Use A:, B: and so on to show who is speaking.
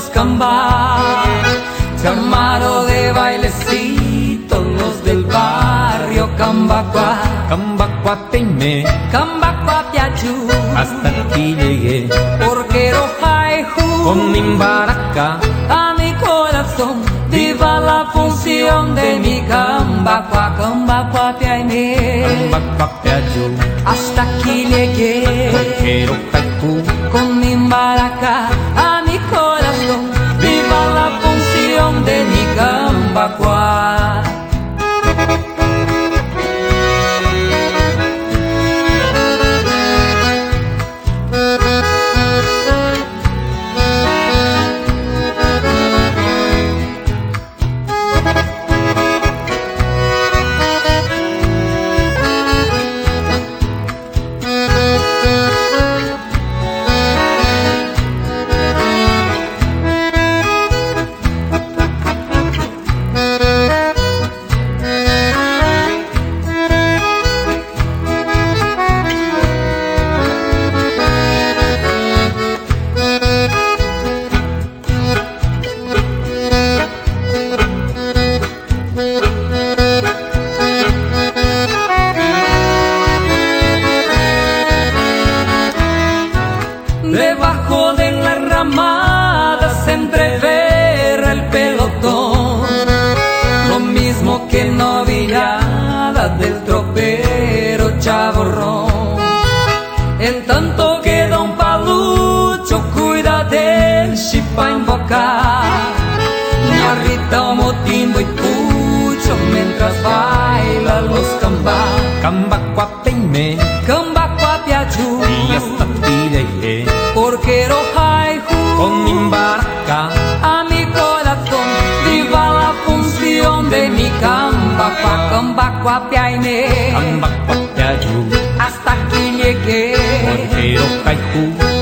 A: los cambas, chamaro de bailecito, los del barrio Cambacua,
B: Cambacua Teime,
A: Cambacua Piachu,
B: hasta aquí llegué,
A: porquero Jaijú,
B: con mi baraca,
A: a mi corazón, viva la función de mi Cambacua, Cambacua Piaime,
B: Cambacua Piachu,
A: hasta aquí llegué,
B: porquero Jaijú,
A: con mi baraca, a mi corazón, viva la función de mi Cambacua. Debajo de las ramadas se entrevera el pelotón, lo mismo que noviada del tropero Chaborrón. En tanto que Don Palucho cuida del chipa invocar, Ña Rita, Motimbo y Pucho mientras baila los cambá,
B: Cambacua Teime,
A: Cambacua Piachu,
B: y hasta aquí llegué,
A: porquero Jaijú,
B: con mi baraca,
A: a mi corazón, viva la función de mi Cambacua, Cambacua Piaime,
B: Cambacua Piachu,
A: hasta aquí llegué,
B: porquero Jaijú,